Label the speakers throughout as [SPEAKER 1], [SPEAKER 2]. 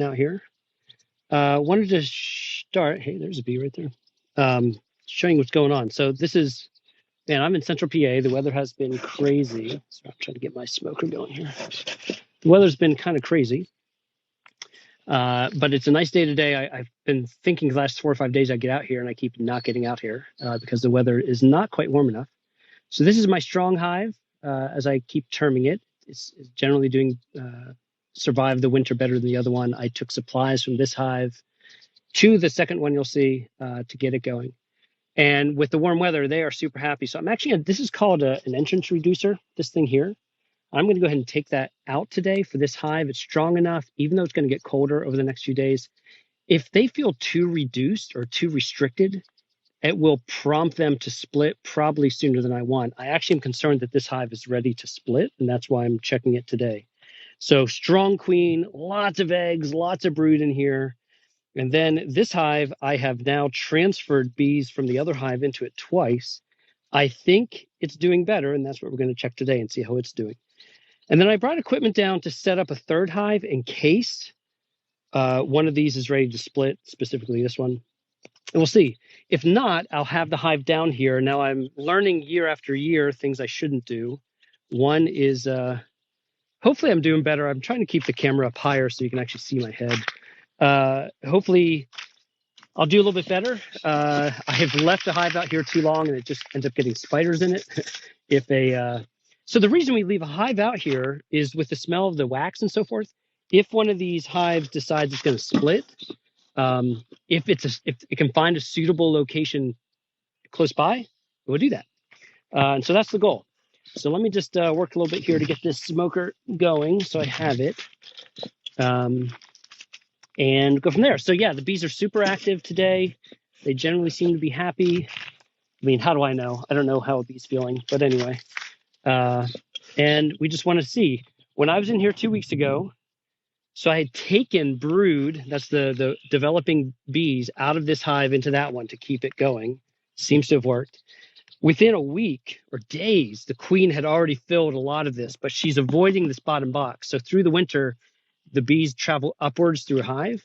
[SPEAKER 1] Out here. Wanted to start. Hey, there's a bee right there. Showing what's going on. So this is, man, I'm in Central PA. The weather has been crazy. So I'm trying to get my smoker going here. The weather's been kind of crazy, but it's a nice day today. I've been thinking the last 4 or 5 days I get out here, and I keep not getting out here because the weather is not quite warm enough. So this is my strong hive, as I keep terming it. It's generally doing survive the winter better than the other one. I took supplies from this hive to the second one you'll see to get it going. And with the warm weather, they are super happy. So I'm actually, this is called an entrance reducer, this thing here. I'm going to go ahead and take that out today for this hive. It's strong enough, even though it's going to get colder over the next few days. If they feel too reduced or too restricted, it will prompt them to split probably sooner than I want. I actually am concerned that this hive is ready to split, and that's why I'm checking it today. So strong queen, lots of eggs, lots of brood in here. And then this hive, I have now transferred bees from the other hive into it twice. I think it's doing better, and that's what we're going to check today and see how it's doing. And then I brought equipment down to set up a third hive in case one of these is ready to split, specifically this one. And we'll see. If not, I'll have the hive down here. Now I'm learning year after year things I shouldn't do. One is, hopefully I'm doing better. I'm trying to keep the camera up higher so you can actually see my head. Hopefully I'll do a little bit better. I have left the hive out here too long and it just ends up getting spiders in it. So the reason we leave a hive out here is with the smell of the wax and so forth. If one of these hives decides it's going to split, if it can find a suitable location close by, we'll do that. And so that's the goal. So let me just work a little bit here to get this smoker going so I have it. And go from there. So yeah, the bees are super active today. They generally seem to be happy. I mean, how do I know? I don't know how a bee's feeling, but anyway. And we just want to see. When I was in here 2 weeks ago, so I had taken brood, that's the developing bees, out of this hive into that one to keep it going. Seems to have worked. Within a week or days, the queen had already filled a lot of this, but she's avoiding this bottom box. So through the winter, the bees travel upwards through a hive.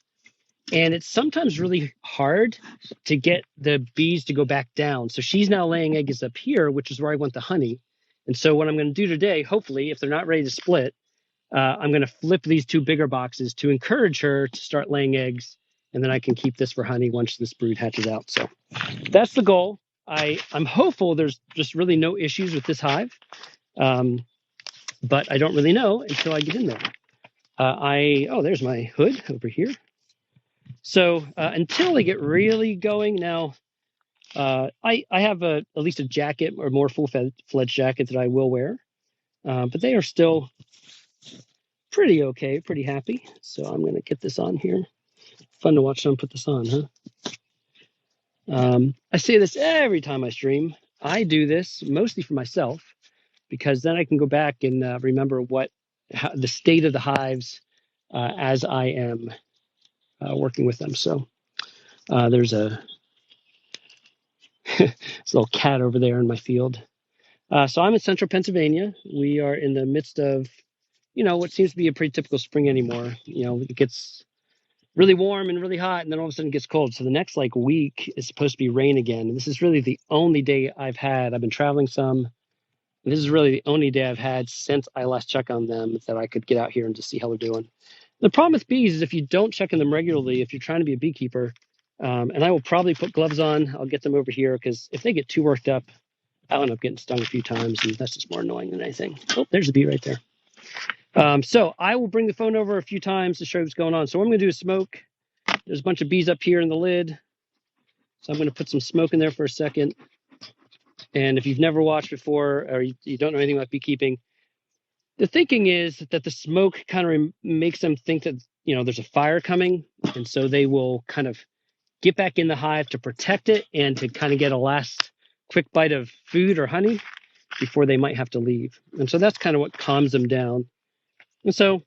[SPEAKER 1] And it's sometimes really hard to get the bees to go back down. So she's now laying eggs up here, which is where I want the honey. And so what I'm going to do today, hopefully, if they're not ready to split, I'm going to flip these two bigger boxes to encourage her to start laying eggs. And then I can keep this for honey once this brood hatches out. So that's the goal. I'm hopeful there's just really no issues with this hive. But I don't really know until I get in there. There's my hood over here. So until they get really going now, I have at least a jacket or more full-fledged jacket that I will wear. But they are still pretty okay, pretty happy. So I'm going to get this on here. Fun to watch them put this on, huh? I say this every time I stream. I do this mostly for myself because then I can go back and remember the state of the hives as I am working with them. So there's a little cat over there in my field. So I'm in central Pennsylvania. We are in the midst of, what seems to be a pretty typical spring anymore. It gets really warm and really hot, and then all of a sudden it gets cold. So the next week is supposed to be rain again. And this is really the only day I've been traveling some. And this is really the only day I've had since I last checked on them that I could get out here and just see how they're doing. The problem with bees is if you don't check on them regularly, if you're trying to be a beekeeper, and I will probably put gloves on, I'll get them over here because if they get too worked up, I'll end up getting stung a few times, and that's just more annoying than anything. Oh, there's a bee right there. So I will bring the phone over a few times to show you what's going on. So what I'm going to do is smoke. There's a bunch of bees up here in the lid. So I'm going to put some smoke in there for a second. And if you've never watched before or you don't know anything about beekeeping, the thinking is that the smoke kind of makes them think that, there's a fire coming. And so they will kind of get back in the hive to protect it and to kind of get a last quick bite of food or honey before they might have to leave. And so that's kind of what calms them down. And so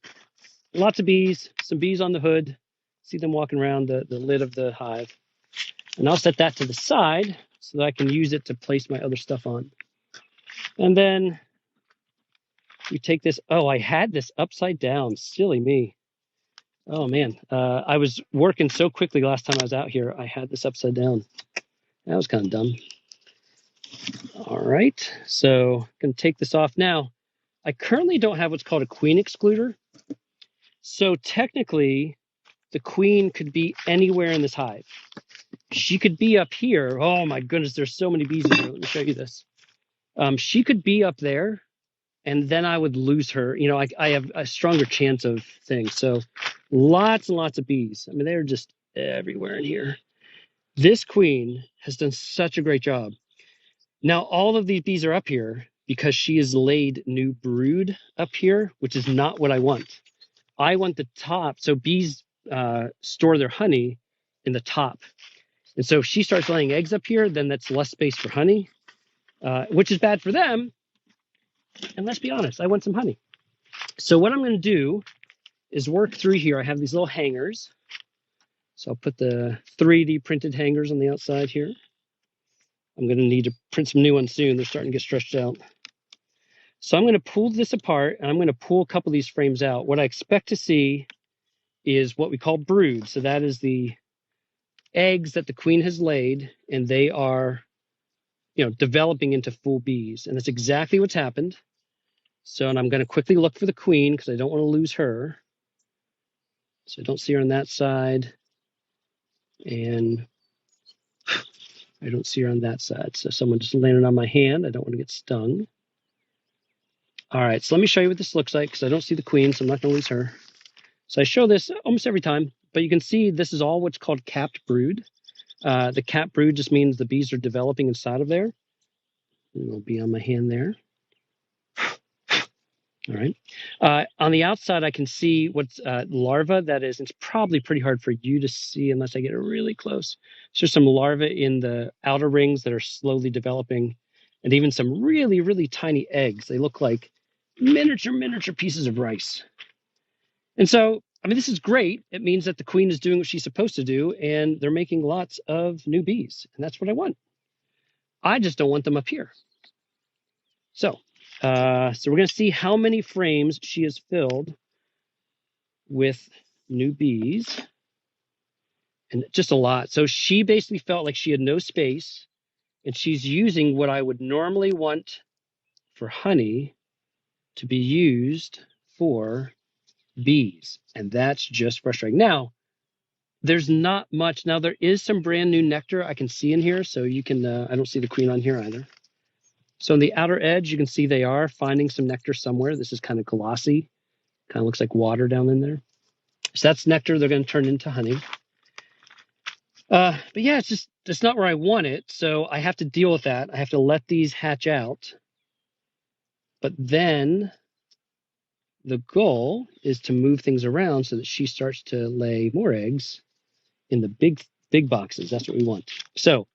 [SPEAKER 1] lots of bees, some bees on the hood. See them walking around the lid of the hive. And I'll set that to the side so that I can use it to place my other stuff on. And then we take this. Oh, I had this upside down. Silly me. Oh man, I was working so quickly last time I was out here, I had this upside down. That was kind of dumb. All right, so I'm gonna take this off now. I currently don't have what's called a queen excluder. So technically, the queen could be anywhere in this hive. She could be up here. Oh my goodness, there's so many bees in here. Let me show you this. She could be up there, and then I would lose her. You know, I have a stronger chance of things. So lots and lots of bees. I mean, they're just everywhere in here. This queen has done such a great job. Now, all of these bees are up here because she has laid new brood up here, which is not what I want. I want the top. So bees store their honey in the top. And so if she starts laying eggs up here, then that's less space for honey, which is bad for them. And let's be honest, I want some honey. So what I'm going to do is work through here. I have these little hangers. So I'll put the 3D printed hangers on the outside here. I'm going to need to print some new ones soon. They're starting to get stretched out. So I'm going to pull this apart, and I'm going to pull a couple of these frames out. What I expect to see is what we call brood. So that is the eggs that the queen has laid, and they are, developing into full bees. And that's exactly what's happened. So, and I'm going to quickly look for the queen because I don't want to lose her. So I don't see her on that side. And I don't see her on that side. So someone just landed on my hand. I don't want to get stung. All right, so let me show you what this looks like because I don't see the queen, so I'm not going to lose her. So I show this almost every time, but you can see this is all what's called capped brood. The capped brood just means the bees are developing inside of there. It'll be on my hand there. All right. On the outside, I can see what's larva that is. It's probably pretty hard for you to see unless I get it really close. So there's some larvae in the outer rings that are slowly developing, and even some really, really tiny eggs. They look like miniature pieces of rice. And so, I mean, this is great. It means that the queen is doing what she's supposed to do, and they're making lots of new bees. And that's what I want. I just don't want them up here. So we're going to see how many frames she has filled with new bees, and just a lot. So she basically felt like she had no space, and she's using what I would normally want for honey to be used for bees. And that's just frustrating. Now, there's not much. Now, there is some brand new nectar I can see in here. So you can, I don't see the queen on here either. So on the outer edge, you can see they are finding some nectar somewhere. This is kind of glossy, kind of looks like water down in there. So that's nectar they're going to turn into honey. But yeah, it's not where I want it. So I have to deal with that. I have to let these hatch out. But then the goal is to move things around so that she starts to lay more eggs in the big boxes. That's what we want. So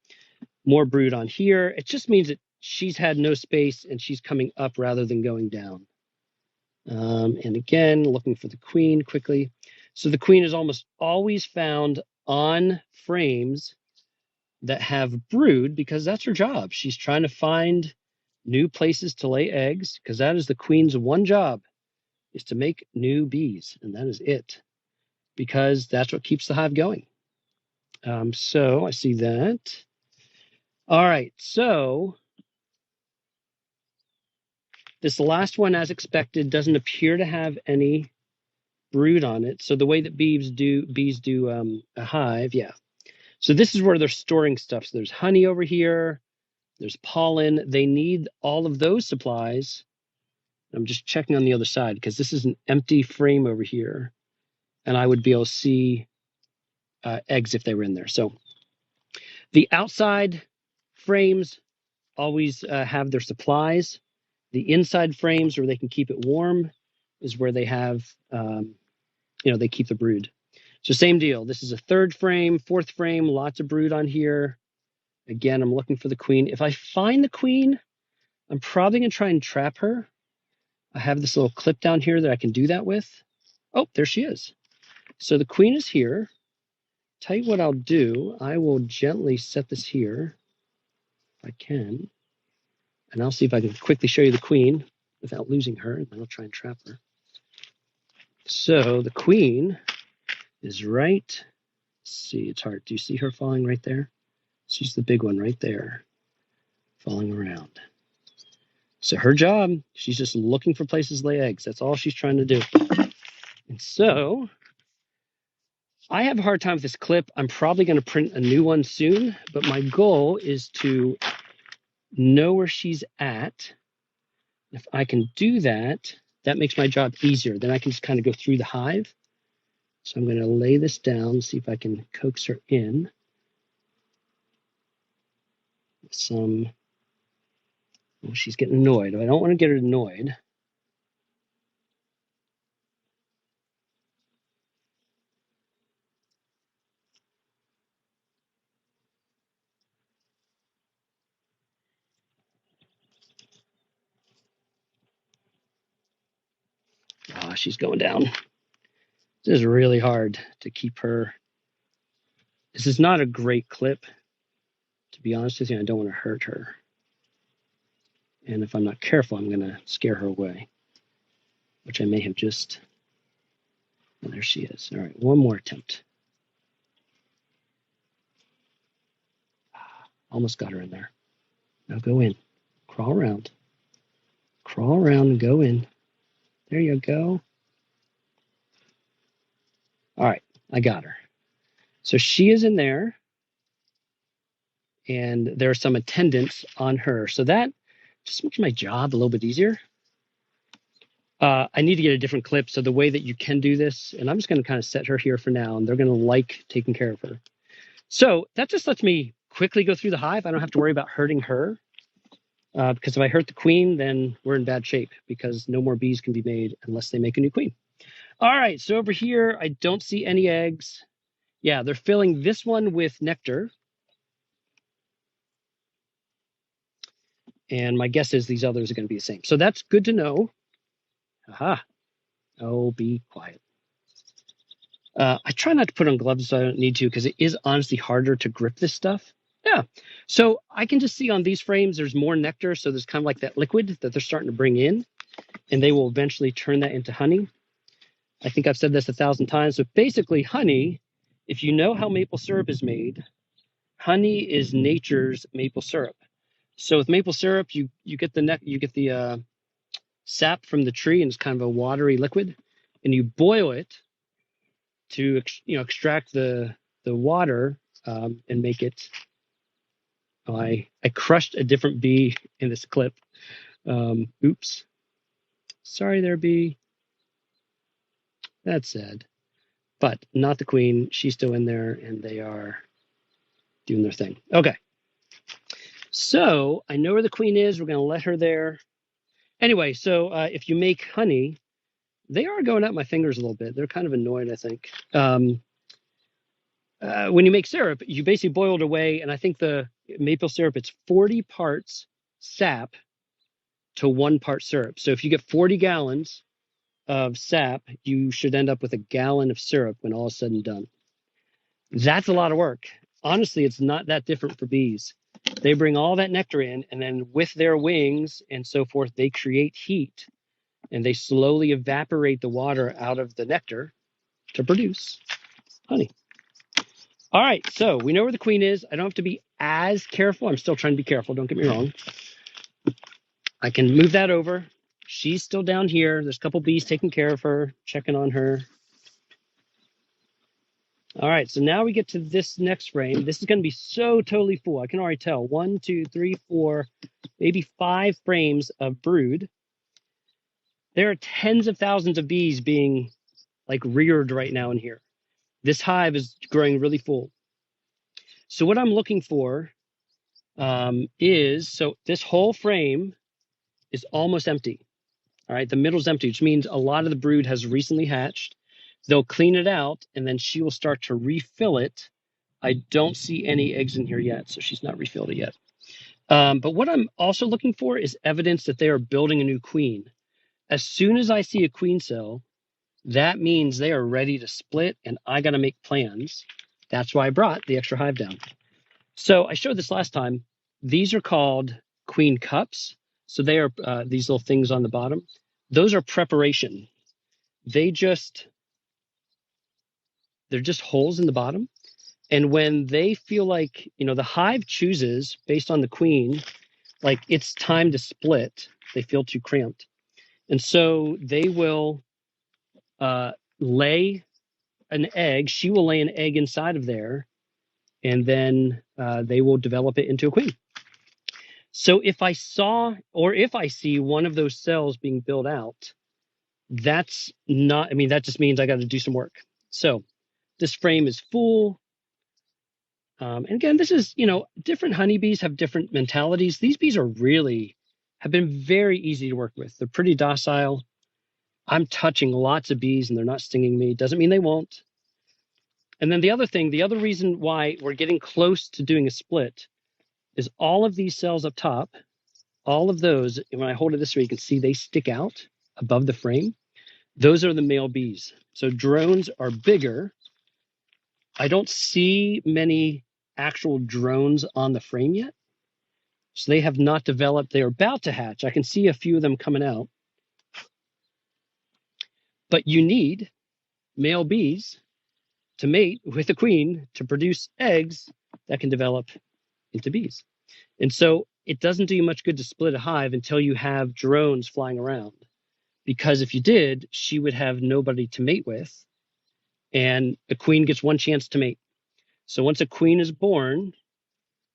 [SPEAKER 1] more brood on here. It just means that she's had no space and she's coming up rather than going down. And again, looking for the queen quickly. So the queen is almost always found on frames that have brood because that's her job. She's trying to find new places to lay eggs because that is the queen's one job, is to make new bees. And that is it, because that's what keeps the hive going. So I see that. All right, so this last one, as expected, doesn't appear to have any brood on it. So the way that bees do a hive, yeah. So this is where they're storing stuff. So there's honey over here. There's pollen. They need all of those supplies. I'm just checking on the other side because this is an empty frame over here, and I would be able to see eggs if they were in there. So the outside frames always have their supplies. The inside frames, where they can keep it warm, is where they have, they keep the brood. So same deal. This is a third frame, fourth frame, lots of brood on here. Again, I'm looking for the queen. If I find the queen, I'm probably going to try and trap her. I have this little clip down here that I can do that with. Oh, there she is. So the queen is here. Tell you what I'll do. I will gently set this here if I can. And I'll see if I can quickly show you the queen without losing her. And then I'll try and trap her. So the queen is right. Let's see, it's hard. Do you see her falling right there? She's the big one right there, falling around. So her job, she's just looking for places to lay eggs. That's all she's trying to do. And so I have a hard time with this clip. I'm probably going to print a new one soon, but my goal is to know where she's at. If I can do that, that makes my job easier. Then I can just kind of go through the hive. So I'm going to lay this down, see if I can coax her in. Oh, she's getting annoyed. I don't want to get her annoyed. Oh, she's going down. This is really hard to keep her. This is not a great clip. To be honest with you, I don't want to hurt her. And if I'm not careful, I'm going to scare her away, which I may have just. Oh, there she is. All right, one more attempt. Almost got her in there. Now go in. Crawl around. Crawl around and go in. There you go. All right, I got her. So she is in there, and there are some attendants on her. So that just makes my job a little bit easier. I need to get a different clip. So the way that you can do this, and I'm just going to kind of set her here for now, and they're going to like taking care of her. So that just lets me quickly go through the hive. I don't have to worry about hurting her, because if I hurt the queen, then we're in bad shape, because no more bees can be made unless they make a new queen. All right, so over here, I don't see any eggs. Yeah, they're filling this one with nectar. And my guess is these others are going to be the same. So that's good to know. Aha. Oh, be quiet. I try not to put on gloves so I don't need to, because it is honestly harder to grip this stuff. Yeah. So I can just see on these frames there's more nectar. So there's kind of like that liquid that they're starting to bring in, and they will eventually turn that into honey. I think I've said this 1,000 times. So basically, honey, if you know how maple syrup is made, honey is nature's maple syrup. So with maple syrup, you get the sap from the tree, and it's kind of a watery liquid, and you boil it to extract the water, and make it. Oh, I crushed a different bee in this clip. Oops, sorry there, bee. That's sad, but not the queen. She's still in there, and they are doing their thing. Okay, so I know where the queen is. We're going to let her there. Anyway, so if you make honey, they are going at my fingers a little bit. They're kind of annoyed, I think. When you make syrup, you basically boil it away, and I think the maple syrup, it's 40 parts sap to 1 part syrup. So if you get 40 gallons of sap, you should end up with a gallon of syrup when all is said and done. That's a lot of work. Honestly, it's not that different for bees. They bring all that nectar in, and then with their wings and so forth, they create heat, and they slowly evaporate the water out of the nectar to produce honey. All right, so we know where the queen is. I don't have to be as careful. I'm still trying to be careful, don't get me wrong. I can move that over. She's still down here. There's a couple bees taking care of her, checking on her. All right, so now we get to this next frame. This is going to be so totally full. I can already tell. 1, 2, 3, 4, maybe 5 frames of brood. There are tens of thousands of bees being like reared right now in here. This hive is growing really full. So what I'm looking for so this whole frame is almost empty. All right, the middle's empty, which means a lot of the brood has recently hatched. They'll clean it out, and then she will start to refill it. I don't see any eggs in here yet, so she's not refilled it yet. But what I'm also looking for is evidence that they are building a new queen. As soon as I see a queen cell, that means they are ready to split, and I got to make plans. That's why I brought the extra hive down. So I showed this last time. These are called queen cups. So they are these little things on the bottom. Those are preparation. They just They're just holes in the bottom. And when they feel like, the hive chooses based on the queen, like it's time to split, they feel too cramped. And so they will lay an egg. She will lay an egg inside of there, and then they will develop it into a queen. So if I see one of those cells being built out, that's not, that just means I got to do some work. So this frame is full. And again, this is, different honeybees have different mentalities. These bees have been very easy to work with. They're pretty docile. I'm touching lots of bees and they're not stinging me. Doesn't mean they won't. And then the other reason why we're getting close to doing a split is all of these cells up top, all of those, and when I hold it this way, you can see they stick out above the frame. Those are the male bees. So drones are bigger. I don't see many actual drones on the frame yet. So they have not developed. They're about to hatch. I can see a few of them coming out. But you need male bees to mate with a queen to produce eggs that can develop into bees. And so it doesn't do you much good to split a hive until you have drones flying around. Because if you did, she would have nobody to mate with. And a queen gets one chance to mate. So once a queen is born,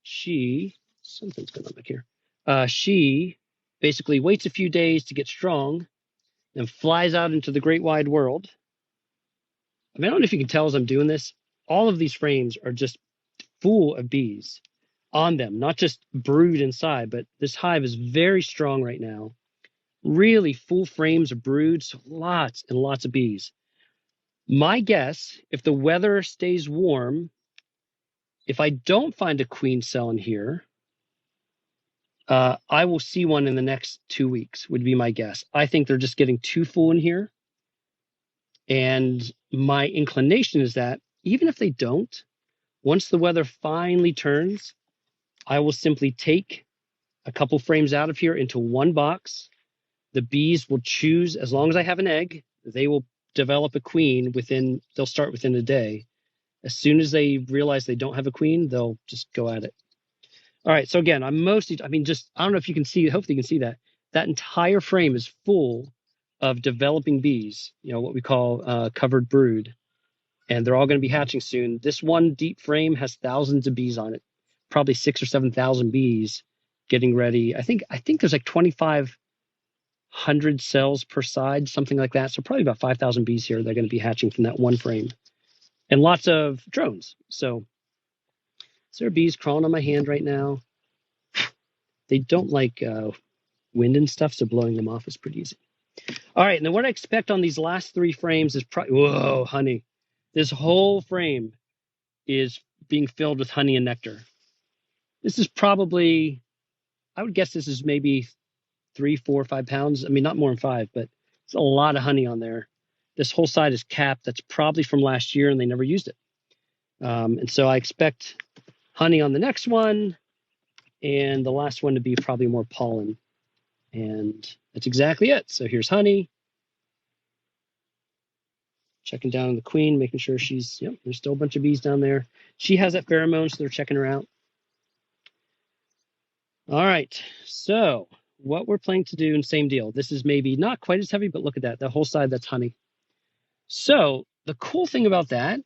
[SPEAKER 1] something's going on back here. She basically waits a few days to get strong, then flies out into the great wide world. I don't know if you can tell as I'm doing this, all of these frames are just full of bees on them, not just brood inside, but this hive is very strong right now. Really full frames of broods, lots and lots of bees. My guess, if the weather stays warm, if I don't find a queen cell in here, I will see one in the next 2 weeks, would be my guess. I think they're just getting too full in here. And my inclination is that even if they don't, once the weather finally turns, I will simply take a couple frames out of here into one box. The bees will choose, as long as I have an egg, they will develop a queen they'll start within a day. As soon as they realize they don't have a queen, they'll just go at it. All right, so again, I don't know if you can see, hopefully you can see that. That entire frame is full of developing bees, what we call covered brood. And they're all going to be hatching soon. This one deep frame has thousands of bees on it, probably 6,000 or 7,000 bees getting ready. I think there's like 2,500 cells per side, something like that. So probably about 5,000 bees here. They're going to be hatching from that one frame. And lots of drones. So there are bees crawling on my hand right now. They don't like wind and stuff, so blowing them off is pretty easy. All right, and then what I expect on these last three frames is whoa, honey. This whole frame is being filled with honey and nectar. This is probably, I would guess this is maybe 3, 4, 5 pounds. Not more than 5, but it's a lot of honey on there. This whole side is capped. That's probably from last year, and they never used it. And so I expect honey on the next one, and the last one to be probably more pollen. And that's exactly it. So here's honey. Checking down on the queen, making sure there's still a bunch of bees down there. She has that pheromone, so they're checking her out. All right, so what we're planning to do, and same deal. This is maybe not quite as heavy, but look at that. The whole side, that's honey. So the cool thing about that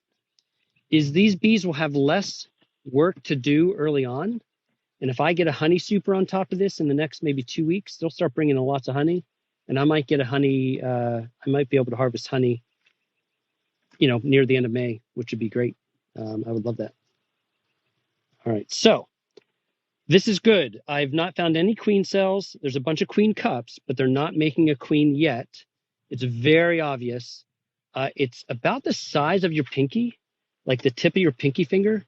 [SPEAKER 1] is these bees will have less work to do early on. And if I get a honey super on top of this in the next maybe 2 weeks, they'll start bringing in lots of honey. And I might get I might be able to harvest honey, near the end of May, which would be great. I would love that. All right, so this is good. I've not found any queen cells. There's a bunch of queen cups, but they're not making a queen yet. It's very obvious. It's about the size of your pinky, like the tip of your pinky finger.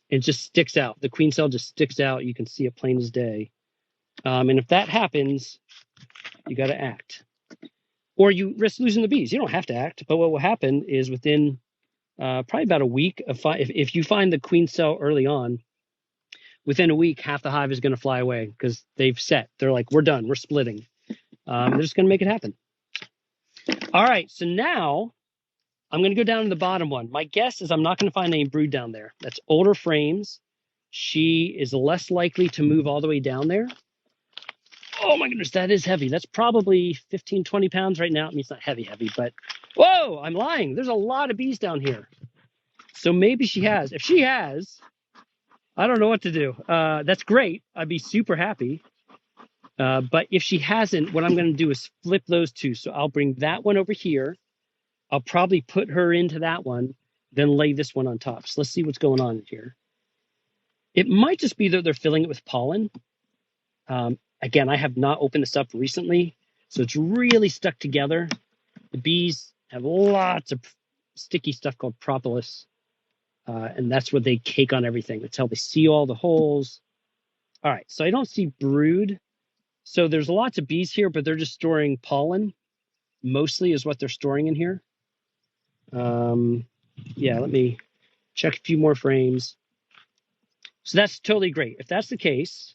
[SPEAKER 1] It just sticks out. The queen cell just sticks out. You can see it plain as day. And if that happens, you got to act. Or you risk losing the bees. You don't have to act, but what will happen is within probably about a week, if you find the queen cell early on, within a week, half the hive is going to fly away because they've set. They're like, we're done. We're splitting. They're just going to make it happen. All right. So now I'm going to go down to the bottom one. My guess is I'm not going to find any brood down there. That's older frames. She is less likely to move all the way down there. Oh my goodness, that is heavy. That's probably 15, 20 pounds right now. I mean, it's not heavy, but whoa, I'm lying. There's a lot of bees down here. So maybe she has. If she has, I don't know what to do. That's great. I'd be super happy. But if she hasn't, what I'm going to do is flip those two. So I'll bring that one over here. I'll probably put her into that one, then lay this one on top. So let's see what's going on here. It might just be that they're filling it with pollen. Again, I have not opened this up recently, so it's really stuck together. The bees have lots of sticky stuff called propolis, and that's what they cake on everything. That's how they seal all the holes. All right, so I don't see brood. So there's lots of bees here, but they're just storing pollen, mostly is what they're storing in here. Yeah, let me check a few more frames. So that's totally great. If that's the case,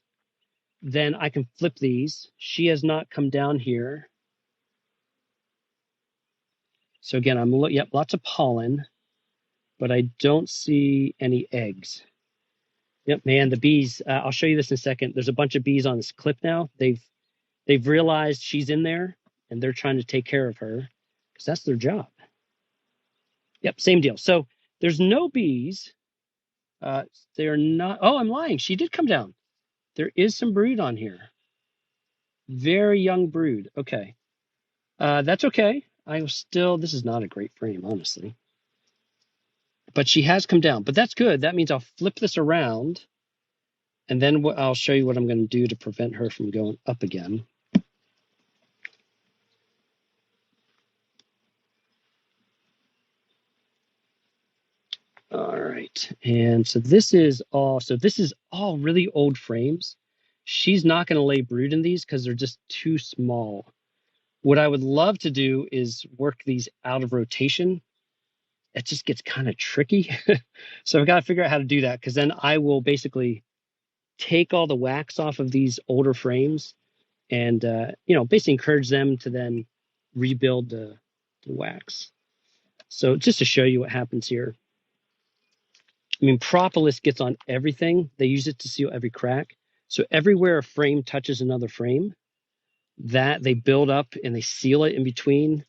[SPEAKER 1] then I can flip these. She has not come down here. So again, I'm looking, yep, lots of pollen, but I don't see any eggs. Yep, man, the bees, I'll show you this in a second. There's a bunch of bees on this clip now. They've realized she's in there, and they're trying to take care of her because that's their job. Yep, same deal. So there's no bees. They are not, oh, I'm lying. She did come down. There is some brood on here. Very young brood. Okay. That's okay. This is not a great frame, honestly. But she has come down. But that's good. That means I'll flip this around, and then I'll show you what I'm going to do to prevent her from going up again. All right. And so this is all really old frames. She's not going to lay brood in these because they're just too small. What I would love to do is work these out of rotation. It just gets kind of tricky. So I've got to figure out how to do that, because then I will basically take all the wax off of these older frames and, basically encourage them to then rebuild the wax. So just to show you what happens here. I mean, propolis gets on everything. They use it to seal every crack. So everywhere a frame touches another frame, that they build up and they seal it in between.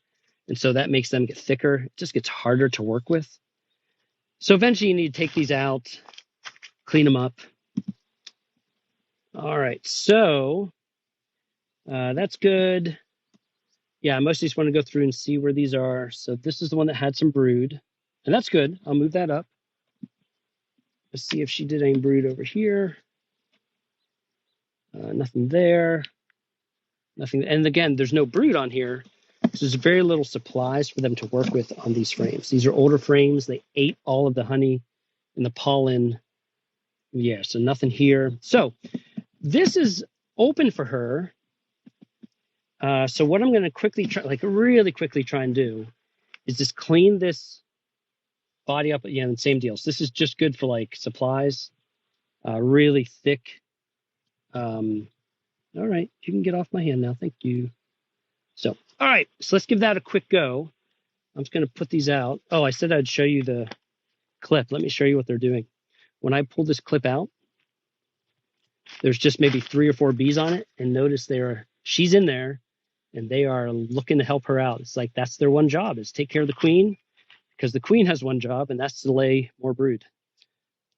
[SPEAKER 1] And so that makes them get thicker. It just gets harder to work with. So eventually you need to take these out, clean them up. All right, so that's good. Yeah, I mostly just want to go through and see where these are. So this is the one that had some brood, and that's good. I'll move that up. Let's see if she did any brood over here. Nothing there. Nothing. And again, there's no brood on here. So there's very little supplies for them to work with on these frames. These are older frames. They ate all of the honey and the pollen. Yeah, so nothing here. So this is open for her. So what I'm going to really quickly try and do is just clean this body up. Yeah, and same deal. So this is just good for like supplies. Really thick. All right, you can get off my hand now. Thank you. So, all right, so let's give that a quick go. I'm just going to put these out. Oh, I said I'd show you the clip. Let me show you what they're doing. When I pull this clip out, there's just maybe 3 or 4 bees on it, and notice she's in there, and they are looking to help her out. It's like that's their one job, is take care of the queen, because the queen has one job, and that's to lay more brood.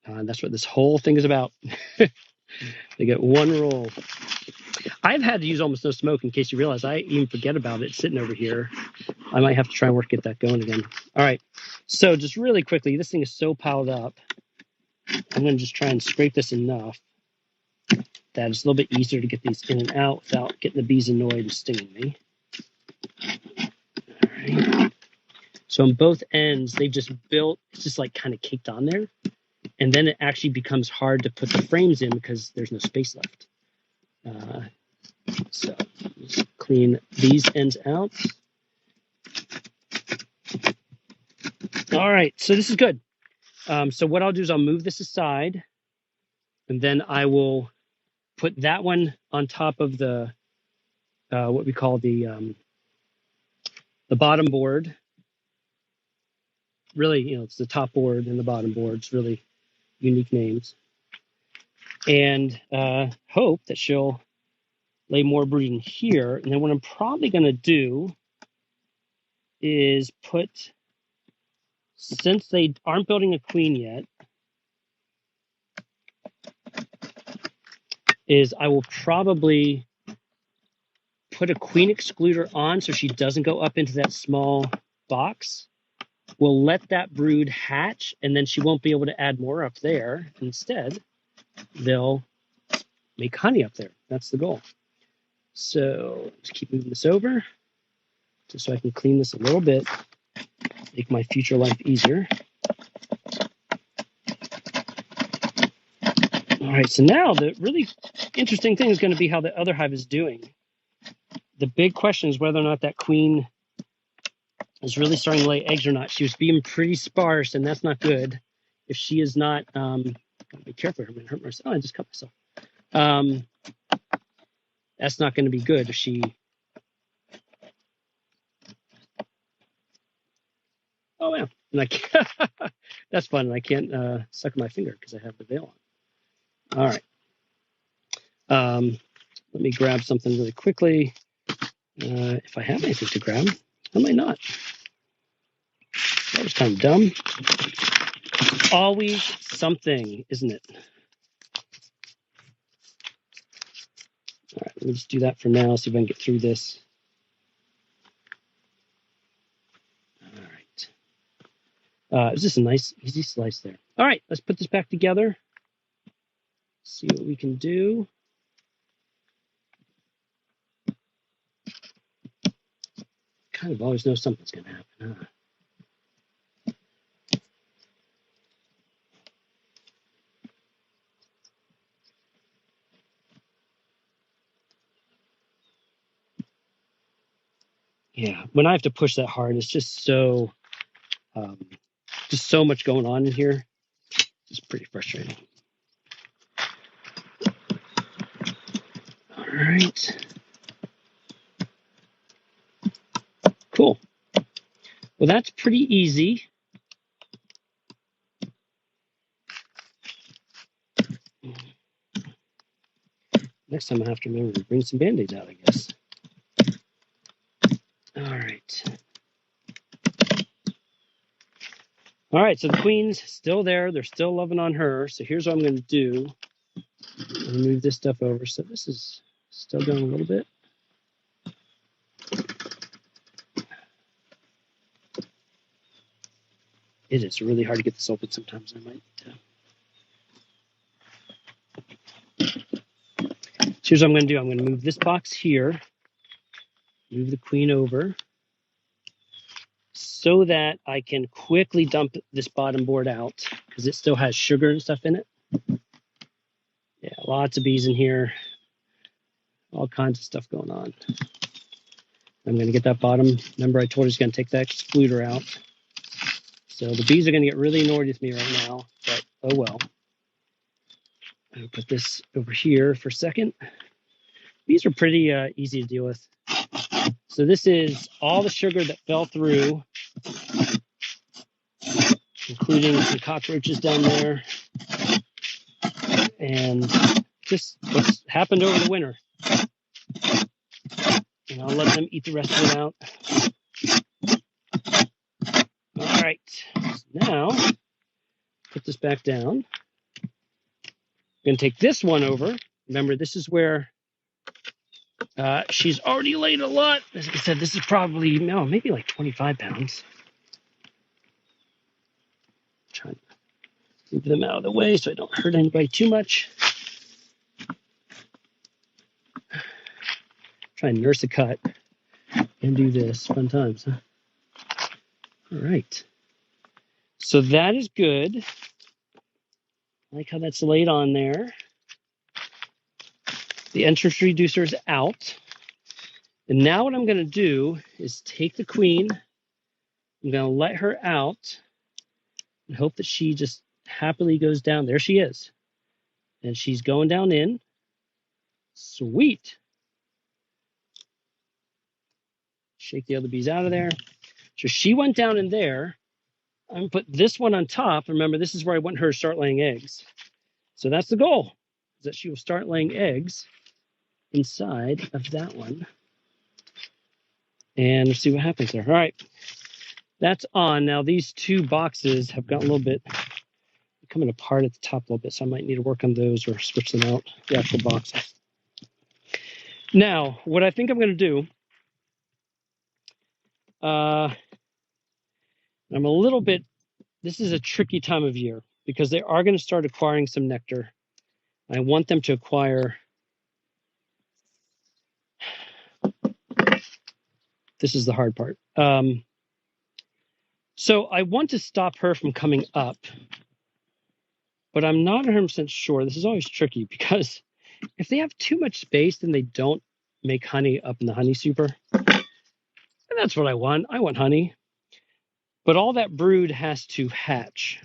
[SPEAKER 1] And that's what this whole thing is about. They get one role. I've had to use almost no smoke, in case you realize I even forget about it sitting over here. I might have to try and get that going again. All right, so just really quickly, this thing is so piled up. I'm going to just try and scrape this enough that it's a little bit easier to get these in and out without getting the bees annoyed and stinging me. All right. So on both ends, they just built, it's just like kind of caked on there. And then it actually becomes hard to put the frames in because there's no space left. So just clean these ends out. All right, so this is good. So what I'll do is I'll move this aside, and then I will put that one on top of the what we call the bottom board. really, it's the top board and the bottom boards, really unique names. And hope that she'll lay more brood in here. And then what I'm probably going to do is put, since they aren't building a queen yet, is I will probably put a queen excluder on so she doesn't go up into that small box. We'll let that brood hatch, and then she won't be able to add more up there. Instead, they'll make honey up there. That's the goal. So let's keep moving this over just so I can clean this a little bit, make my future life easier. All right, so now the really interesting thing is going to be how the other hive is doing. The big question is whether or not that queen is really starting to lay eggs or not. She was being pretty sparse, and that's not good. If she is not, be careful, I'm going to hurt myself. Oh, I just cut myself. That's not going to be good if she. Oh yeah, and I can't, that's fun. And I can't suck my finger because I have the veil on. All right. Let me grab something really quickly. If I have anything to grab, I might not. That was kind of dumb. Always something, isn't it? All right, let me just do that for now, see if I can get through this. All right. It's just a nice, easy slice there. All right, let's put this back together. See what we can do. Kind of always know something's going to happen, huh? Yeah, when I have to push that hard, it's just so much going on in here. It's pretty frustrating. All right. Cool. Well, that's pretty easy. Next time I have to remember to bring some Band-Aids out, I guess. All right. All right, so the queen's still there. They're still loving on her. So here's what I'm going to do. I'm going to move this stuff over. So this is still going a little bit. It is really hard to get this open sometimes. I might. So here's what I'm going to do. I'm going to move this box here. Move the queen over. So that I can quickly dump this bottom board out. Because it still has sugar and stuff in it. Yeah, lots of bees in here. All kinds of stuff going on. I'm going to get that bottom. Remember I told you I was going to take that excluder out. So the bees are going to get really annoyed with me right now, but oh well. I'll put this over here for a second. Bees are pretty easy to deal with. So this is all the sugar that fell through, including the cockroaches down there, and just what's happened over the winter. And I'll let them eat the rest of it out. All right, so now put this back down. I'm going to take this one over. Remember, this is where she's already laid a lot. As I said, this is probably, maybe like 25 pounds. Trying to move them out of the way so I don't hurt anybody too much. Try and nurse a cut and do this. Fun times, huh? All right. So that is good. I like how that's laid on there. The entrance reducer is out. And now what I'm going to do is take the queen. I'm going to let her out and hope that she just happily goes down. There she is. And she's going down in. Sweet. Shake the other bees out of there. So she went down in there. I'm going to put this one on top. Remember, this is where I want her to start laying eggs. So that's the goal, is that she will start laying eggs inside of that one. And we'll see what happens there. All right, that's on. Now, these two boxes have gotten a little bit coming apart at the top a little bit, so I might need to work on those or switch them out, the actual boxes. Now, what I think I'm going to do, I'm a little bit, this is a tricky time of year because they are going to start acquiring some nectar. I want them to acquire, this is the hard part. So I want to stop her from coming up, but I'm not 100% sure. This is always tricky because if they have too much space, then they don't make honey up in the honey super. And that's what I want. I want honey. But all that brood has to hatch.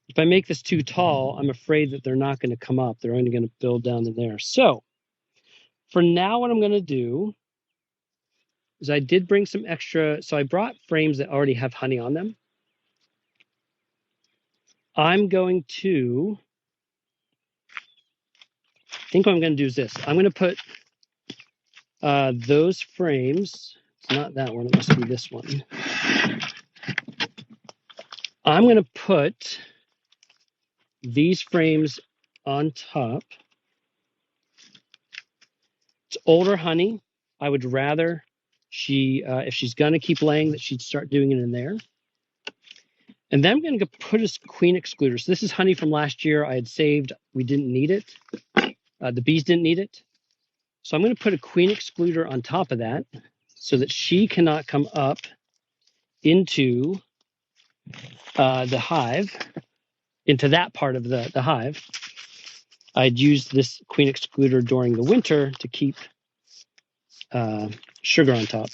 [SPEAKER 1] If I make this too tall, I'm afraid that they're not going to come up. They're only going to build down in there. So for now, what I'm going to do is I did bring some extra. So I brought frames that already have honey on them. I'm going to, I think what I'm going to do is this. I'm going to put those frames. It's not that one. It must be this one. I'm going to put these frames on top. It's older honey. I would rather if she's going to keep laying, that she'd start doing it in there. And then I'm going to put a queen excluder. So this is honey from last year. I had saved. We didn't need it. The bees didn't need it. So I'm going to put a queen excluder on top of that so that she cannot come up into the hive, into that part of the hive. I'd used this queen excluder during the winter to keep sugar on top.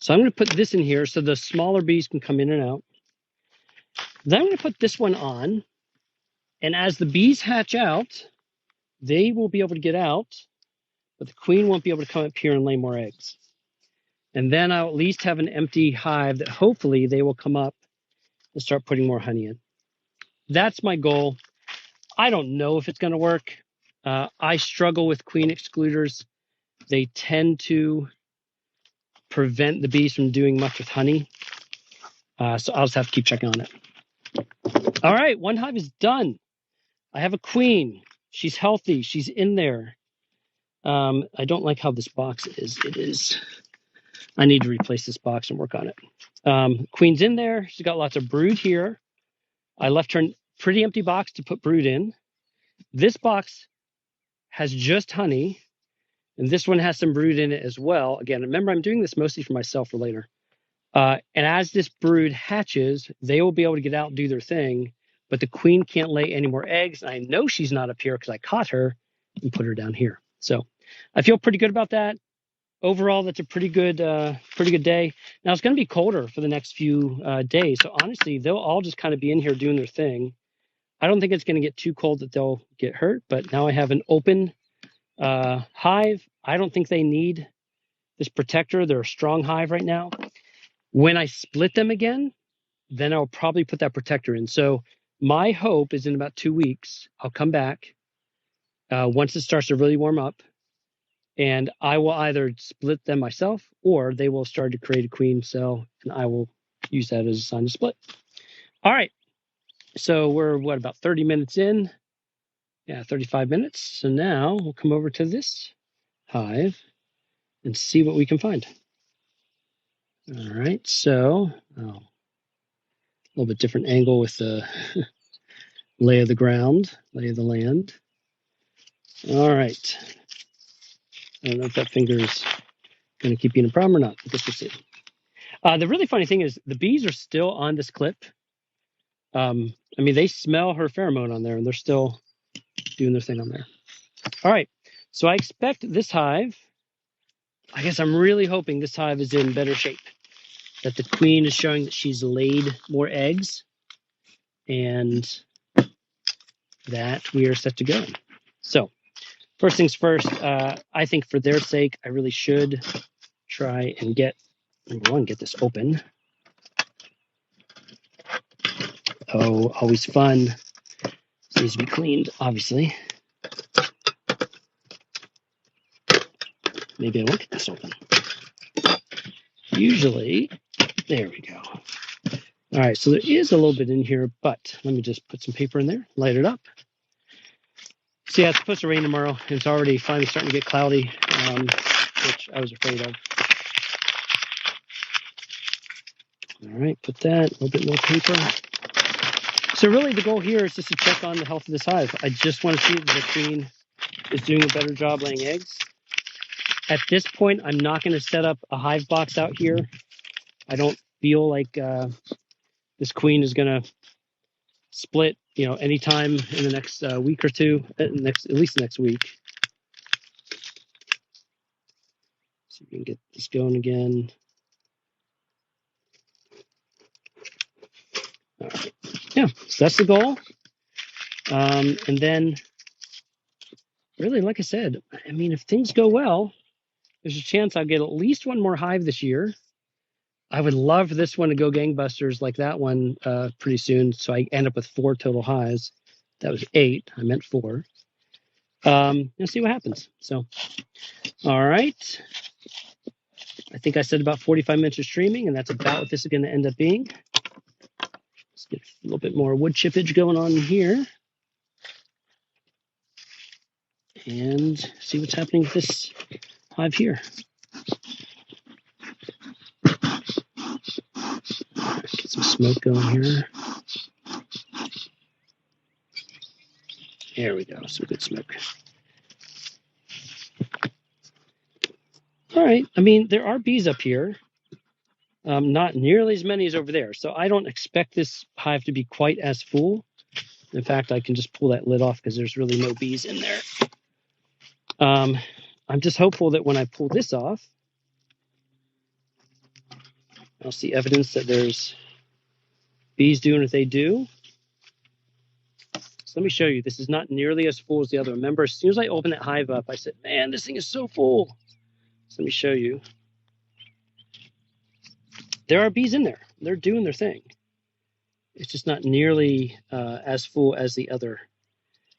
[SPEAKER 1] So I'm going to put this in here so the smaller bees can come in and out. Then I'm going to put this one on. And as the bees hatch out, they will be able to get out, but the queen won't be able to come up here and lay more eggs. And then I'll at least have an empty hive that hopefully they will come up and start putting more honey in. That's my goal. I don't know if it's going to work. I struggle with queen excluders. They tend to prevent the bees from doing much with honey. So I'll just have to keep checking on it. All right, one hive is done. I have a queen. She's healthy. She's in there. I don't like how this box is. I need to replace this box and work on it. Queen's in there. She's got lots of brood here. I left her a pretty empty box to put brood in. This box has just honey, and this one has some brood in it as well. Again, remember, I'm doing this mostly for myself for later. And as this brood hatches, they will be able to get out and do their thing, but the queen can't lay any more eggs. I know she's not up here because I caught her and put her down here. So I feel pretty good about that. Overall, that's a pretty good day. Now it's going to be colder for the next few days. So honestly, they'll all just kind of be in here doing their thing. I don't think it's going to get too cold that they'll get hurt, but now I have an open hive. I don't think they need this protector. They're a strong hive right now. When I split them again, then I'll probably put that protector in. So my hope is in about 2 weeks, I'll come back once it starts to really warm up, and I will either split them myself or they will start to create a queen cell, and I will use that as a sign to split. All right. So we're, about 30 minutes in? Yeah, 35 minutes. So now we'll come over to this hive and see what we can find. All right, so a little bit different angle with the lay of the ground, lay of the land. All right. I don't know if that finger is going to keep being a problem or not. I guess we'll see. The really funny thing is the bees are still on this clip. I mean, they smell her pheromone on there, and they're still doing their thing on there. All right, so I expect this hive, I guess I'm really hoping this hive is in better shape, that the queen is showing that she's laid more eggs, and that we are set to go. So first things first, I think for their sake, I really should try and get this open. Oh, always fun. Needs to be cleaned, obviously. Maybe I won't get this open. Usually, there we go. All right, so there is a little bit in here, but let me just put some paper in there, light it up. So yeah, it's supposed to rain tomorrow, and it's already finally starting to get cloudy, which I was afraid of. All right, put that, a little bit more paper. So really the goal here is just to check on the health of this hive. I just want to see if the queen is doing a better job laying eggs. At this point, I'm not going to set up a hive box out here. I don't feel like this queen is going to split, anytime in the next week or two, at least next week. See if we can get this going again. All right. Yeah, so that's the goal. And then, really, like I said, I mean, if things go well, there's a chance I'll get at least one more hive this year. I would love for this one to go gangbusters like that one pretty soon, so I end up with 4 total hives. That was 8. I meant 4. Let's see what happens. So, all right. I think I said about 45 minutes of streaming, and that's about what this is going to end up being. Let's get a little bit more wood chippage going on here. And see what's happening with this hive here. Get some smoke going here. There we go, some good smoke. All right, I mean, there are bees up here. Not nearly as many as over there. So I don't expect this hive to be quite as full. In fact, I can just pull that lid off because there's really no bees in there. I'm just hopeful that when I pull this off, I'll see evidence that there's bees doing what they do. So let me show you. This is not nearly as full as the other. Remember, as soon as I opened that hive up, I said, man, this thing is so full. So let me show you. There are bees in there. They're doing their thing. It's just not nearly as full as the other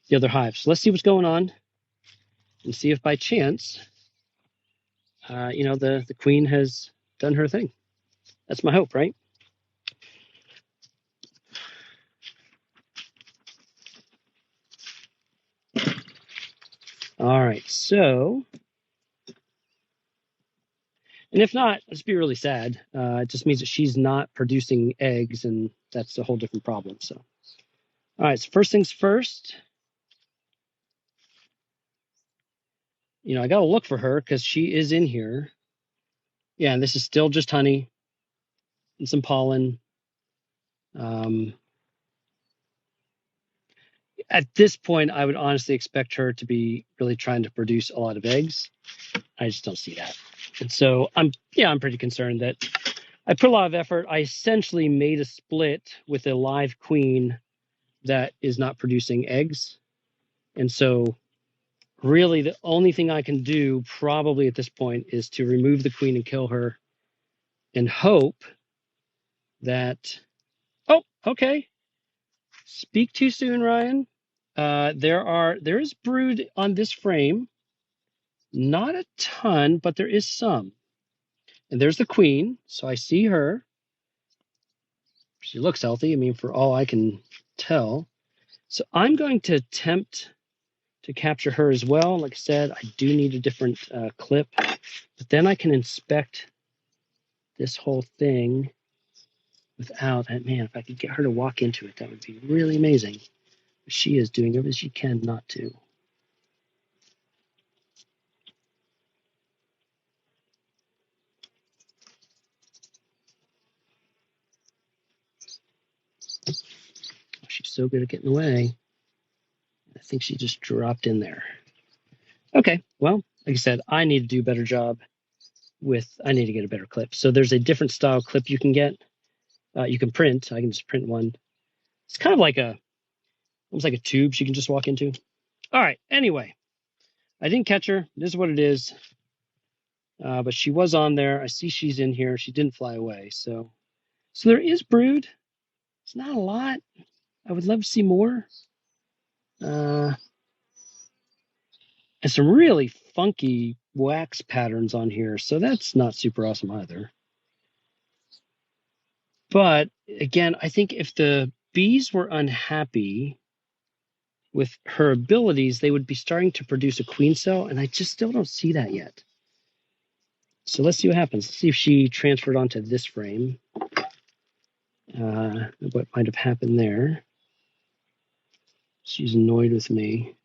[SPEAKER 1] hive. So let's see what's going on and see if by chance, the queen has done her thing. That's my hope, right? All right, so, and if not, let's be really sad. It just means that she's not producing eggs, and that's a whole different problem. So, all right, so first things first, I got to look for her because she is in here. Yeah, and this is still just honey and some pollen. At this point, I would honestly expect her to be really trying to produce a lot of eggs. I just don't see that. And so I'm pretty concerned that I put a lot of effort. I essentially made a split with a live queen that is not producing eggs. And so really the only thing I can do probably at this point is to remove the queen and kill her and hope that, oh, okay. Speak too soon, Ryan. There is brood on this frame. Not a ton, but there is some. And there's the queen, so I see her. She looks healthy, I mean, for all I can tell. So I'm going to attempt to capture her as well. Like I said, I do need a different clip, but then I can inspect this whole thing without, man, if I could get her to walk into it, that would be really amazing. She is doing everything she can not to. She's so good at getting away. I think she just dropped in there. Okay, well, like I said, I need to do a better job I need to get a better clip. So there's a different style clip you can get. You can print. I can just print one. It's kind of like almost like a tube she can just walk into. All right, anyway, I didn't catch her. This is what it is. But she was on there. I see she's in here. She didn't fly away. So there is brood. It's not a lot. I would love to see more. And some really funky wax patterns on here, so that's not super awesome either. But again, I think if the bees were unhappy with her abilities, they would be starting to produce a queen cell, and I just still don't see that yet. So let's see what happens. Let's see if she transferred onto this frame. What might have happened there. She's annoyed with me.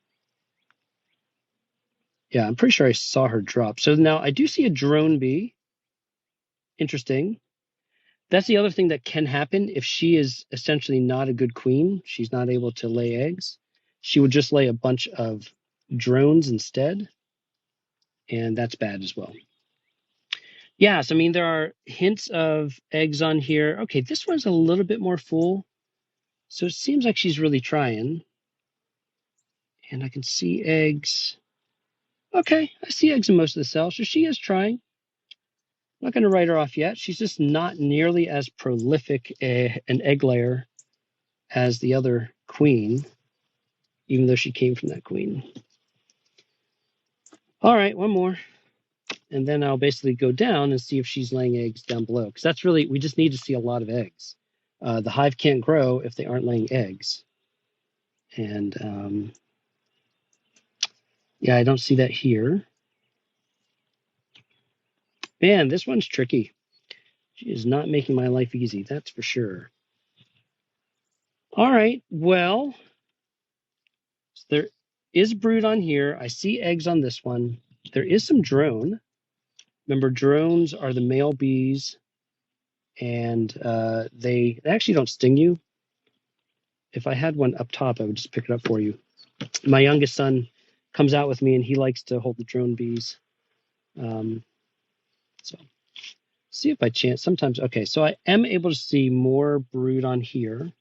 [SPEAKER 1] Yeah, I'm pretty sure I saw her drop. So now I do see a drone bee. Interesting. That's the other thing that can happen if she is essentially not a good queen. She's not able to lay eggs. She would just lay a bunch of drones instead, and that's bad as well. Yes, I mean, there are hints of eggs on here. Okay, this one's a little bit more full, so it seems like she's really trying. And I can see eggs. Okay, I see eggs in most of the cells, so she is trying. I'm not going to write her off yet. She's just not nearly as prolific an egg layer as the other queen, even though she came from that queen. All right, one more. And then I'll basically go down and see if she's laying eggs down below. Because that's really, we just need to see a lot of eggs. The hive can't grow if they aren't laying eggs. And yeah, I don't see that here. Man, this one's tricky. She is not making my life easy, that's for sure. All right, well, there is brood on here. I see eggs on this one. There is some drone. Remember, drones are the male bees, and they actually don't sting you. If I had one up top, I would just pick it up for you. My youngest son comes out with me, and he likes to hold the drone bees. So see if by chance, sometimes, okay, so I am able to see more brood on here.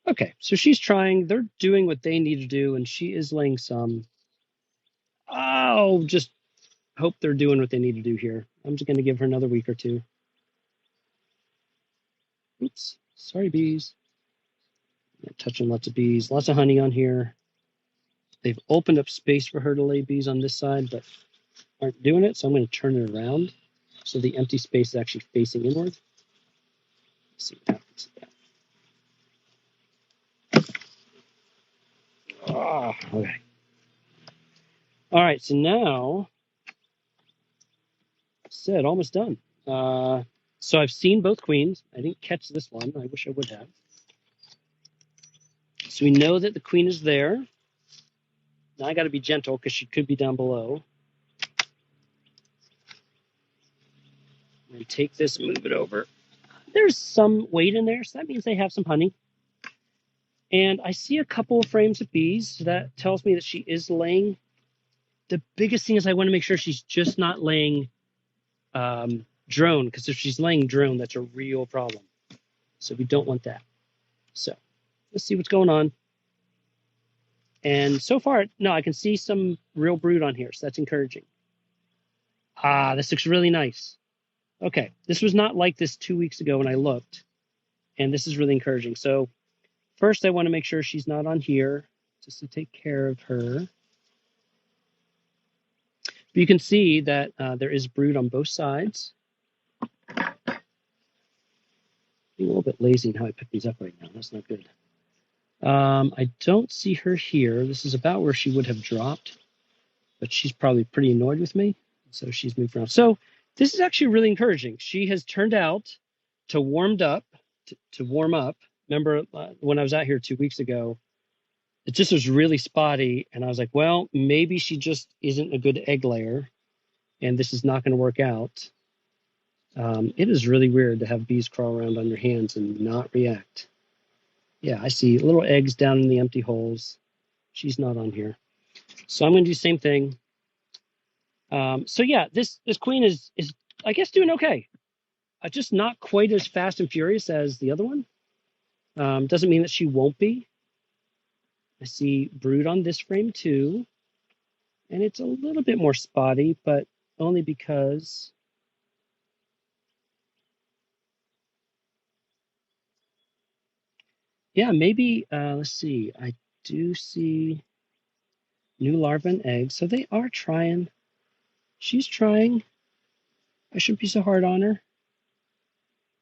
[SPEAKER 1] Okay, so she's trying. They're doing what they need to do, and she is laying some. Oh, just hope they're doing what they need to do here. I'm just going to give her another week or two. Oops, sorry, bees. I'm touching lots of bees, lots of honey on here. They've opened up space for her to lay bees on this side, but aren't doing it, so I'm going to turn it around so the empty space is actually facing inward. Let's see what happens to that. Oh, okay. All right, so now, said almost done. So I've seen both queens. I didn't catch this one. I wish I would have. So we know that the queen is there. Now I got to be gentle because she could be down below. And take this and move it over. There's some weight in there, so that means they have some honey. And I see a couple of frames of bees, so that tells me that she is laying. The biggest thing is I want to make sure she's just not laying drone, because if she's laying drone, that's a real problem. So we don't want that. So let's see what's going on. And so far, no, I can see some real brood on here, so that's encouraging. Ah, this looks really nice. Okay, this was not like this 2 weeks ago when I looked, and this is really encouraging. So first, I want to make sure she's not on here, just to take care of her. But you can see that there is brood on both sides. I'm a little bit lazy in how I pick these up right now. That's not good. I don't see her here. This is about where she would have dropped, but she's probably pretty annoyed with me, so she's moved around. So this is actually really encouraging. She has turned out to warm up. Remember when I was out here 2 weeks ago, it just was really spotty, and I was like, well, maybe she just isn't a good egg layer, and this is not going to work out. It is really weird to have bees crawl around on your hands and not react. Yeah, I see little eggs down in the empty holes. She's not on here. So I'm going to do the same thing. So yeah, this queen is I guess doing okay. Just not quite as fast and furious as the other one. Doesn't mean that she won't be. I see brood on this frame too. And it's a little bit more spotty, but only because Yeah, maybe, let's see. I do see new larvae and eggs. So they are trying. She's trying. I shouldn't be so hard on her.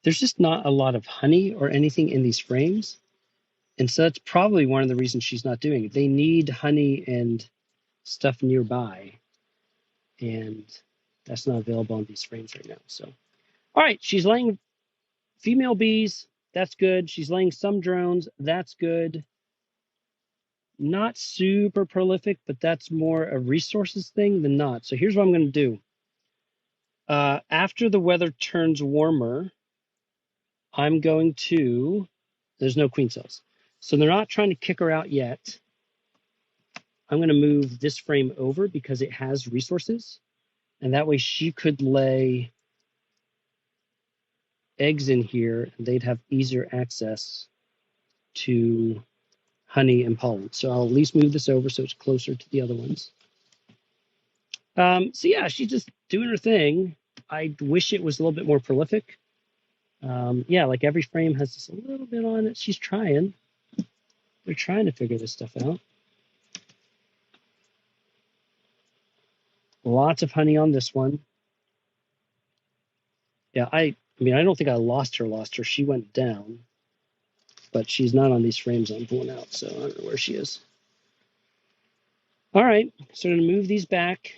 [SPEAKER 1] There's just not a lot of honey or anything in these frames. And so that's probably one of the reasons she's not doing it. They need honey and stuff nearby. And that's not available on these frames right now. So, all right, she's laying female bees. That's good. She's laying some drones. That's good. Not super prolific, but that's more a resources thing than not. So here's what I'm going to do. After the weather turns warmer, I'm going to, there's no queen cells. So they're not trying to kick her out yet. I'm going to move this frame over because it has resources. And that way she could lay eggs in here and they'd have easier access to honey and pollen. So I'll at least move this over so it's closer to the other ones. So yeah, she's just doing her thing. I wish it was a little bit more prolific. Yeah, like every frame has just a little bit on it. She's trying. They're trying to figure this stuff out. Lots of honey on this one. Yeah, I mean, I don't think I lost her. She went down, but she's not on these frames I'm pulling out, so I don't know where she is. All right, so I'm going to move these back.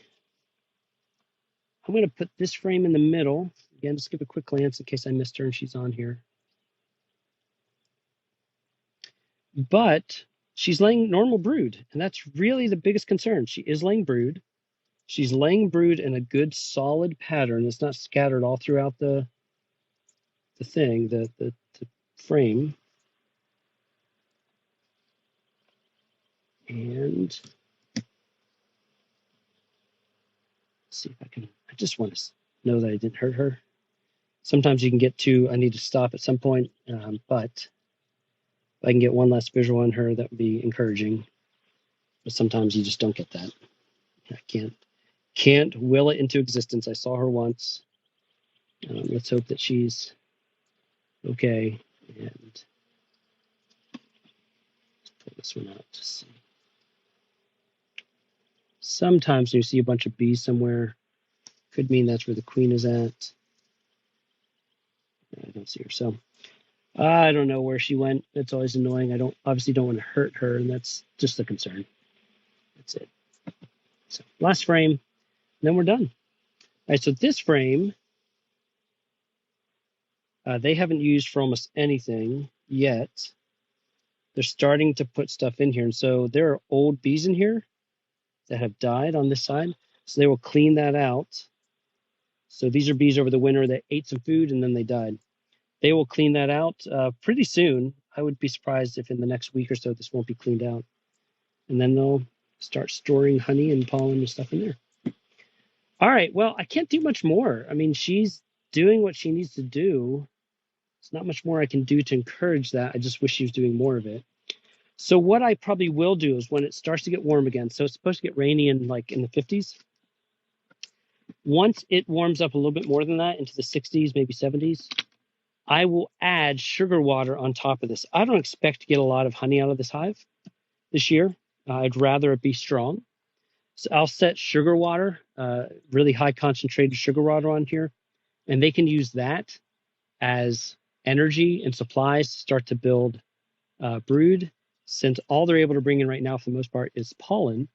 [SPEAKER 1] I'm going to put this frame in the middle. Again, just give a quick glance in case I missed her and she's on here. But she's laying normal brood, and that's really the biggest concern. She is laying brood. She's laying brood in a good solid pattern. It's not scattered all throughout the thing, the frame. And see if I can, I just want to know that I didn't hurt her. Sometimes you can get to, I need to stop at some point, but if I can get one last visual on her, that would be encouraging. But sometimes you just don't get that. I can't will it into existence. I saw her once. Let's hope that she's okay. And pull this one out to see. Sometimes when you see a bunch of bees somewhere, could mean that's where the queen is at. I don't see her, so I don't know where she went. It's always annoying. I obviously don't want to hurt her, and that's just a concern. That's it. So last frame, then we're done. All right, so this frame, they haven't used for almost anything yet. They're starting to put stuff in here, and so there are old bees in here that have died on this side, so they will clean that out. So these are bees over the winter that ate some food and then they died. They will clean that out pretty soon. I would be surprised if in the next week or so this won't be cleaned out. And then they'll start storing honey and pollen and stuff in there. All right, well, I can't do much more. I mean, she's doing what she needs to do. There's not much more I can do to encourage that. I just wish she was doing more of it. So what I probably will do is when it starts to get warm again, so it's supposed to get rainy in the 50s. Once it warms up a little bit more than that into the 60s, maybe 70s, I will add sugar water on top of this. I don't expect to get a lot of honey out of this hive this year. I'd rather it be strong. So I'll set sugar water, really high concentrated sugar water on here, and they can use that as energy and supplies to start to build brood. Since all they're able to bring in right now, for the most part, is pollen,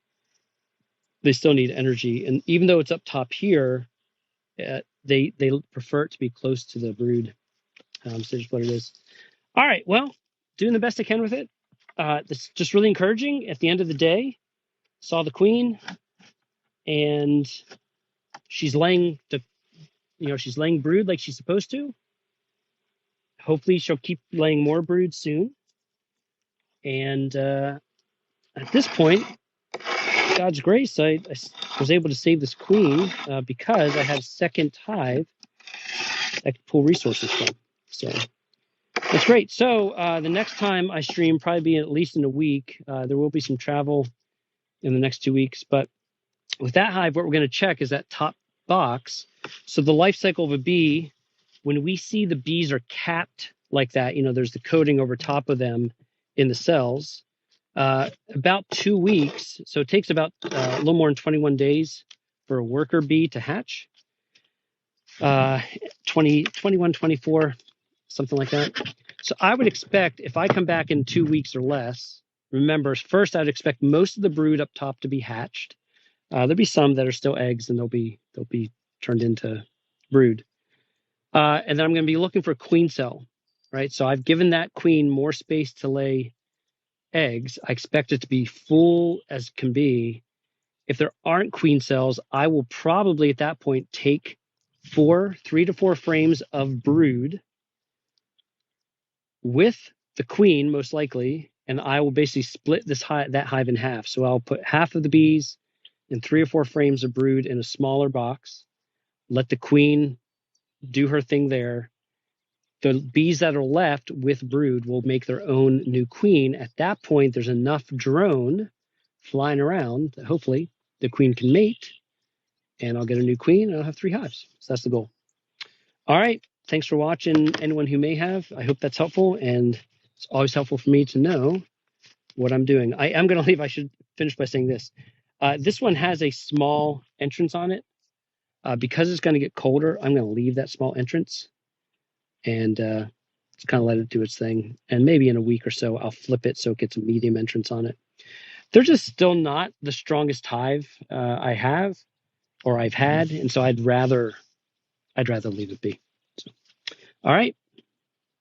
[SPEAKER 1] they still need energy. And even though it's up top here, they prefer it to be close to the brood. So just what it is. All right, well, doing the best I can with it. This is just really encouraging. At the end of the day, saw the queen, and she's laying she's laying brood like she's supposed to. Hopefully, she'll keep laying more brood soon. And at this point, God's grace, I was able to save this queen because I had a second hive I could pull resources from. So that's great. So the next time I stream, probably be at least in a week. There will be some travel in the next 2 weeks. But with that hive, what we're going to check is that top box. So the life cycle of a bee, when we see the bees are capped like that, there's the coating over top of them, in the cells. About 2 weeks, so it takes about a little more than 21 days for a worker bee to hatch. 21, 24, something like that. So I would expect if I come back in 2 weeks or less, remember, first I'd expect most of the brood up top to be hatched. There'll be some that are still eggs and they'll be turned into brood. And then I'm going to be looking for a queen cell, right? So I've given that queen more space to lay eggs. I expect it to be full as can be. If there aren't queen cells, I will probably at that point take 3 to 4 frames of brood with the queen, most likely, and I will basically split that hive in half. So I'll put half of the bees in 3 or 4 frames of brood in a smaller box, let the queen do her thing there. The bees that are left with brood will make their own new queen. At that point, there's enough drone flying around that hopefully the queen can mate, and I'll get a new queen, and I'll have 3 hives. So that's the goal. All right. Thanks for watching, anyone who may have. I hope that's helpful, and it's always helpful for me to know what I'm doing. I am going to leave. I should finish by saying this. This one has a small entrance on it. Because it's going to get colder, I'm going to leave that small entrance and just kind of let it do its thing. And maybe in a week or so, I'll flip it so it gets a medium entrance on it. They're just still not the strongest hive I have or I've had, and so I'd rather leave it be. So, all right.